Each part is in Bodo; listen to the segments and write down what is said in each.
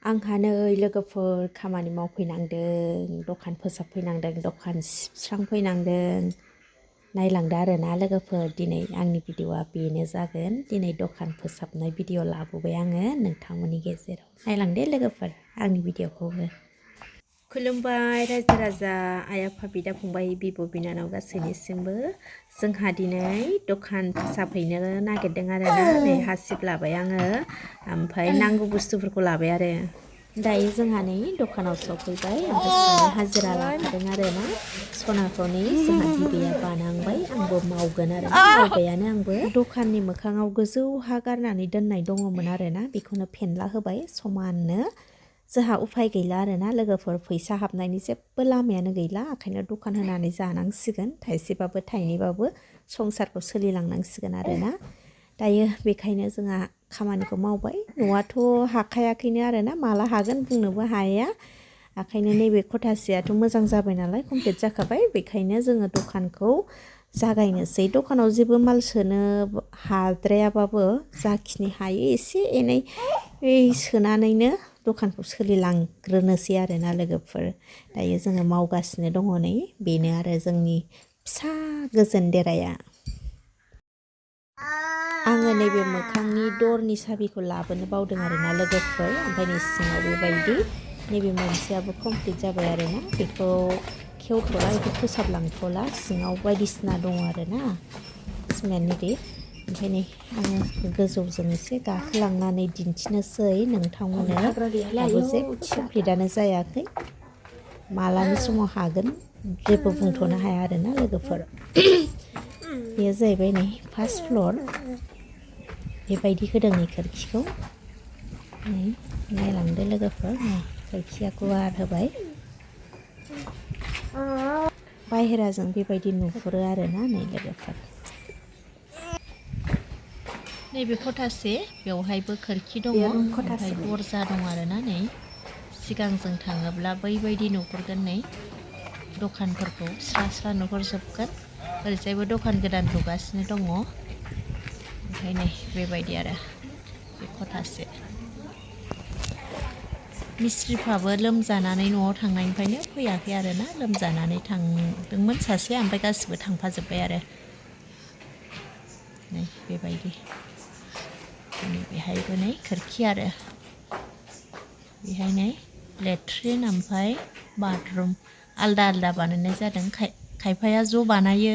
आंहा नै लोगोफोर खामानि मावफैनांदों, दखान फोसाबफैनांदों, दखान सिबस्रांफैनांदों। नायलांदो आरोना लोगोफोर, दिनै आंनि भिडिअ'आ बेनो जागोन। दिनै दखान फोसाबनाय भिडिअ' लाबोबाय आङो नोंथांमोननि गेजेराव। नायलांदो लोगोफोर आंनि भिडिअ'खौबो। खुलुमबाय रायजो राजा, आइ आफा, बिदा फंबाय, बिब' बिनानाव गासैनिसिमबो। जोंहा दिनै दखान फोसाबहैनो नागिरदों आरोना। नै हासिब लाबाय आङो, ओमफ्राय नांगौ बुस्थुफोरखौ लाबाय आरो। दायो जोंहा नै दखानाव सफैबाय, ओमफ्राय सानै हाजिरा लाखादों आरोना। सनाखौ नै जोंहा बिबैया बानांबाय, आंबो मावगोन आरो मावबायानो आंबो। दखाननि मोखाङाव गोजौ हा गारनानै दोननाय दङमोन आरोना, बेखौनो फेनला होबाय समाननो। जोंहा उफाय गैला आरोना लोगोफोर, फैसा हाबनायनि जेबो लामायानो गैला, ओंखायनो दखान होनानै जानांसिगोन। थाइसेबाबो थाइनैबाबो संसारखौ सोलिलांनांसिगोन आरोना। दायो बेखायनो जोंहा खामानिखौ मावबाय। न'आथ' हाखायाखैनो आरोना, माला हागोन बुंनोबो हाया। ओंखायनो नैबे खथासेयाथ' मोजां जाबाय नालाय, कमप्लिट जाखाबाय। बेखायनो जोङो दखानखौ जागायनोसै। दखानाव जेबो माल सोनो हाद्रायाबाबो जाखिनि हायो एसे एनै सोनानैनो दखानखौ सोलिलांग्रोनोसै आरोना लोगोफोर। दायो जोङो मावगासिनो दङ नै, बेनो आरो जोंनि फिसा गोजोन देराया। आङो नैबे मोखांनि दरनि साबिखौ लाबोनो बावदों आरोना लोगोफोर, ओमफ्राय नै सिङाव बेबायदि नैबे मोनसेयाबो कमप्लिट जाबाय आरोना। बेखौ खेवथ'ला, बेखौ फोसाबलांथ'ला, सिङाव बायदिसिना दङ आरोना सिमेन्ट इरि। ओमफ्राय नै आङो गोजौजों एसे गाखोलांनानै दिन्थिनोसै नोंथांमोननो। दाबो जेबो कमप्लिटआनो जायाखै, मालानि समाव हागोन जेबो बुंथ'नो हाया आरोना लोगोफोर। बेयो जाहैबाय नै फार्स्ट फ्ल'र, बेबायदि होदों नै खोरखिखौ। नै नायलांदो लोगोफोर, नै खोरखिया गुवार होबाय। बाहेराजों बेबायदि नुहुरो आरोना नै लोगोफोर। नैबे खथासे, बेवहायबो खोरखि दङ, ओमफ्राय दरजा दं आरोना। नै सिगांजों थाङोब्ला बैबायदि नुहुरगोन, नै दखानफोरखौ स्रा स्रा नुहुरजोबगोन। ओरैजायबो दखान गोदान लुगासिनो दङ। ओमफ्राय नै बेबायदि आरो बे खथासे। मिस्ट्रिफ्राबो लोमजानानै न'आव थांनायनिफ्रायनो फैयाखै आरोना, लोमजानानै थांदोंमोन सासे, ओमफ्राय गासिबो थांफाजोब्बाय आरो। नै बेबायदि। बेहायबो नै खोरखि आरो बेहाय नै लेट्रिन ओमफ्राय बाथरुम आलदा आलदा बानायनाय जादों। खायफाया ज' बानायो,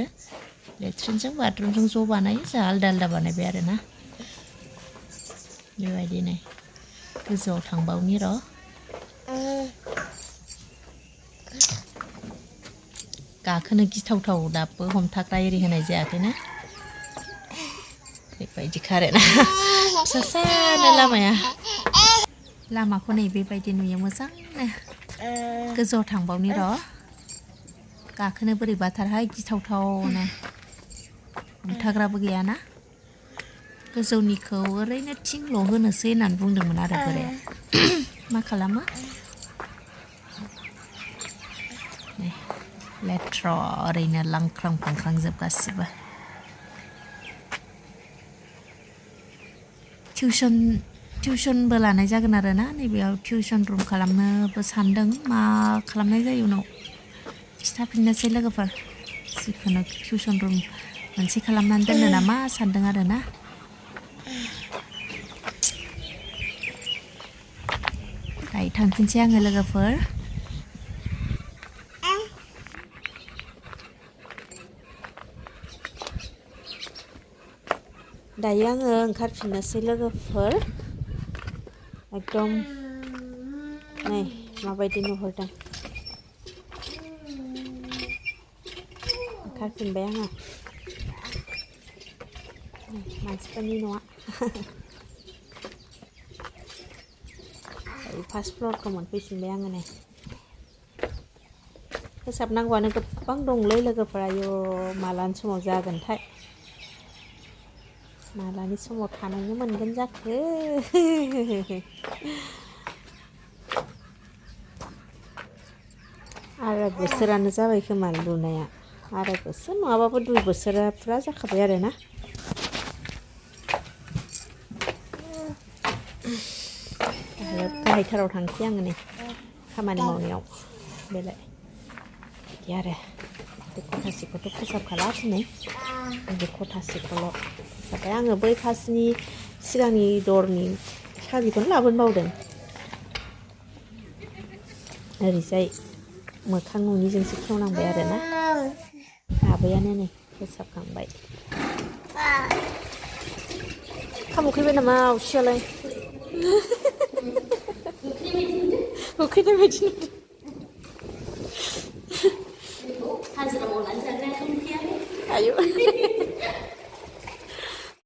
लेट्रिनजों बाथरुमजों ज' बानायो, जोंहा आलदा आलदा बानायबाय आरोना। बेबायदि नै गोजौआव थांबावनि र'। गाखोनो गिथावथाव, दाबो हमथाग्रा एरि होनाय जायाखैना। बेबायदिखा आरोना, फिसासानो लामाया। लामाखौ नै बेबायदि नुयो मोजांनो। गोजौआव थांबावनि र', गाखोनो बोरैबाथारहाय, गिथावथावनो, हमथाग्राबो गैयाना। गोजौनिखौ ओरैनो थिंल' होनोसै होननानै बुंदोंमोन आरो बोराया। मा खालामो। लेथ्र' ओरैनो लांख्रां फांख्रां जोब गासिबो। टिउसनबो लानाय जागोन आरोना, नैबेयाव टिउसन रुम खालामनोबो सानदों। मा खालामनाय जायो उनाव खिथाफिननोसै लोगोफोर। जिखुनु टिउसन रुम मोनसे खालामनानै दोननो नामा सानदों आरोना। दायो थांफिनसै आङो लोगोफोर। दायो आङो ओंखारफिननोसै लोगोफोर। एकदम नै माबायदि नुहुरदों। ओंखारफिनबाय आङो, मानसिफोरनि न'आ। फार्स्ट फ्ल'रखौ मोनफैफिनबाय आङो नै। फोसाबनांगौआनो गोबां दंलै लोगोफोर, आयु मालानि समाव जागोनथाय, मालानि समाव थानायनो मोनगोन जाखो। आराय बोसोरानो जाबाय खोमा लुनाया, आराय बोसोर नङाबाबो 2 बोसोरा फुरा जाखाबाय आरोना। गाहायथाराव थांसै आङो नै खामानि मावनायाव बेलाय बिदि आरो बे खथासेखौथ' फोसाबखाला दिनै बे खथासेखौल' फोसाबबाय आङो बै फार्स्टनि सिगांनि दरनि साबिखौनो लाबोनो बावदों ओरैजाय मोखां न'निजोंसो खेवनांबाय आरोना आबैयानो नै फोसाबखांबाय खामखैबाय नामा आवसियालाय उखैनाय बायदि नुदों